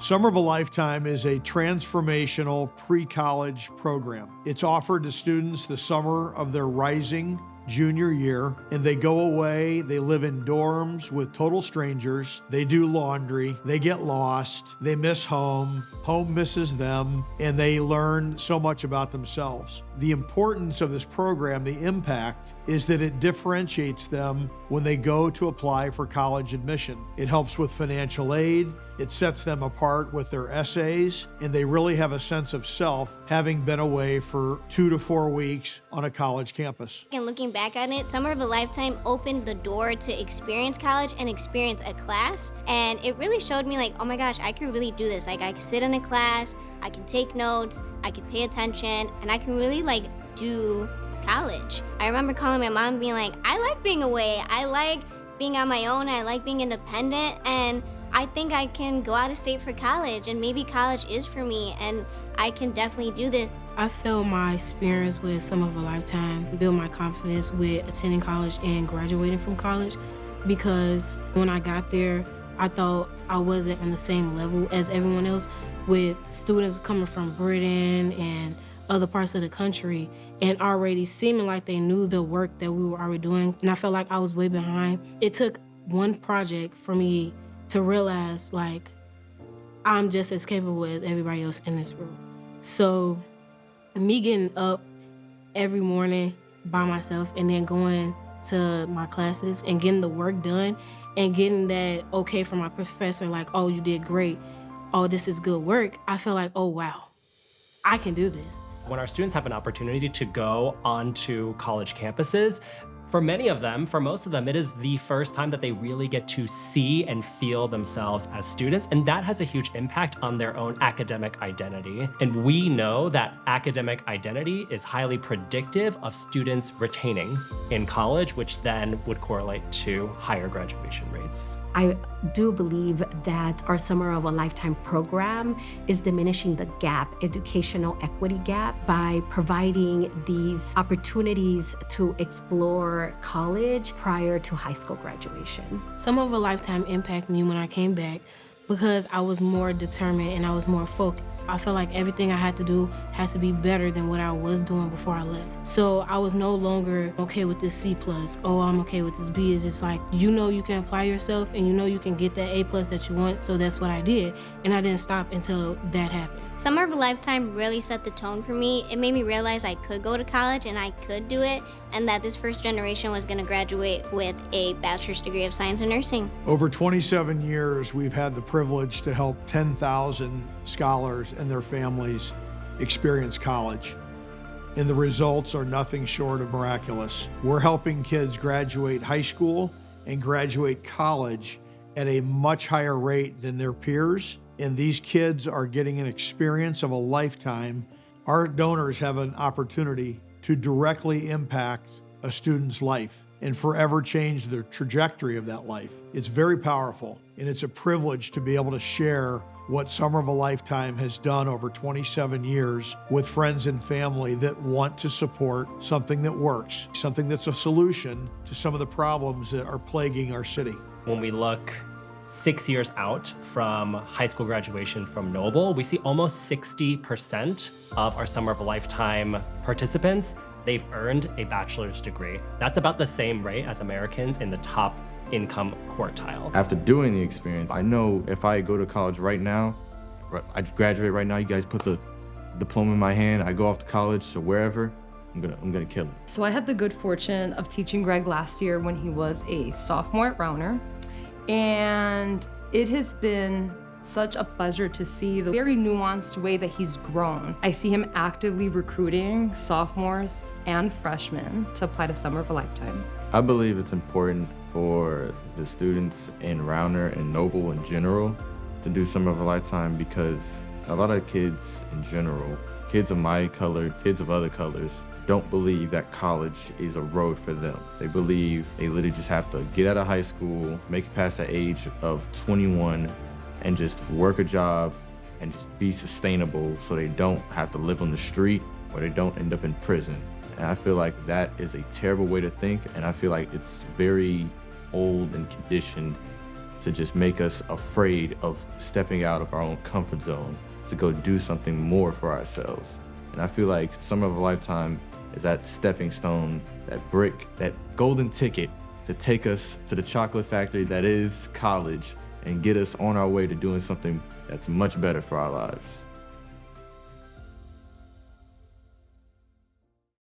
Summer of a Lifetime is a transformational pre-college program. It's offered to students the summer of their rising junior year, and they go away, they live in dorms with total strangers, they do laundry, they get lost, they miss home, home misses them, and they learn so much about themselves. The importance of this program, the impact, is that it differentiates them when they go to apply for college admission. It helps with financial aid, it sets them apart with their essays, and they really have a sense of self having been away for 2 to 4 weeks on a college campus. And looking back on it, Summer of a Lifetime opened the door to experience college and experience a class. And it really showed me like, oh my gosh, I can really do this. Like I can sit in a class, I can take notes, I can pay attention, and I can really like do college. I remember calling my mom and being like, I like being away. I like being on my own. I like being independent. And I think I can go out of state for college, and maybe college is for me, and I can definitely do this. I feel my experience with Summer of a Lifetime build my confidence with attending college and graduating from college, because when I got there, I thought I wasn't on the same level as everyone else, with students coming from Britain and other parts of the country and already seeming like they knew the work that we were already doing, and I felt like I was way behind. It took one project for me to realize like I'm just as capable as everybody else in this room. So me getting up every morning by myself and then going to my classes and getting the work done and getting that okay from my professor, like, oh, you did great, oh, this is good work, I feel like, oh wow, I can do this. When our students have an opportunity to go onto college campuses, for many of them, for most of them, it is the first time that they really get to see and feel themselves as students, and that has a huge impact on their own academic identity. And we know that academic identity is highly predictive of students retaining in college, which then would correlate to higher graduation rates. I do believe that our Summer of a Lifetime program is diminishing the gap, educational equity gap, by providing these opportunities to explore college prior to high school graduation. Summer of a Lifetime impacted me when I came back because I was more determined and I was more focused. I felt like everything I had to do has to be better than what I was doing before I left. So I was no longer okay with this C+, oh, I'm okay with this B. It's just like, you know you can apply yourself and you know you can get that A+ that you want, so that's what I did. And I didn't stop until that happened. Summer of a Lifetime really set the tone for me. It made me realize I could go to college and I could do it, and that this first generation was gonna graduate with a bachelor's degree of science and nursing. Over 27 years, we've had the privilege to help 10,000 scholars and their families experience college. And the results are nothing short of miraculous. We're helping kids graduate high school and graduate college at a much higher rate than their peers. And these kids are getting an experience of a lifetime. Our donors have an opportunity to directly impact a student's life and forever change the trajectory of that life. It's very powerful, and it's a privilege to be able to share what Summer of a Lifetime has done over 27 years with friends and family that want to support something that works, something that's a solution to some of the problems that are plaguing our city. When we look 6 years out from high school graduation from Noble, we see almost 60% of our Summer of a Lifetime participants, they've earned a bachelor's degree. That's about the same rate as Americans in the top income quartile. After doing the experience, I know if I go to college right now, I graduate right now, you guys put the diploma in my hand, I go off to college, so wherever, I'm gonna kill it. So I had the good fortune of teaching Greg last year when he was a sophomore at Rauner. And it has been such a pleasure to see the very nuanced way that he's grown. I see him actively recruiting sophomores and freshmen to apply to Summer of a Lifetime. I believe it's important for the students in Rauner and Noble in general to do Summer of a Lifetime, because a lot of kids in general, kids of my color, kids of other colors, don't believe that college is a road for them. They believe they literally just have to get out of high school, make it past the age of 21, and just work a job and just be sustainable so they don't have to live on the street or they don't end up in prison. And I feel like that is a terrible way to think, and I feel like it's very old and conditioned to just make us afraid of stepping out of our own comfort zone to go do something more for ourselves. And I feel like Summer of a Lifetime is that stepping stone, that brick, that golden ticket to take us to the chocolate factory that is college and get us on our way to doing something that's much better for our lives.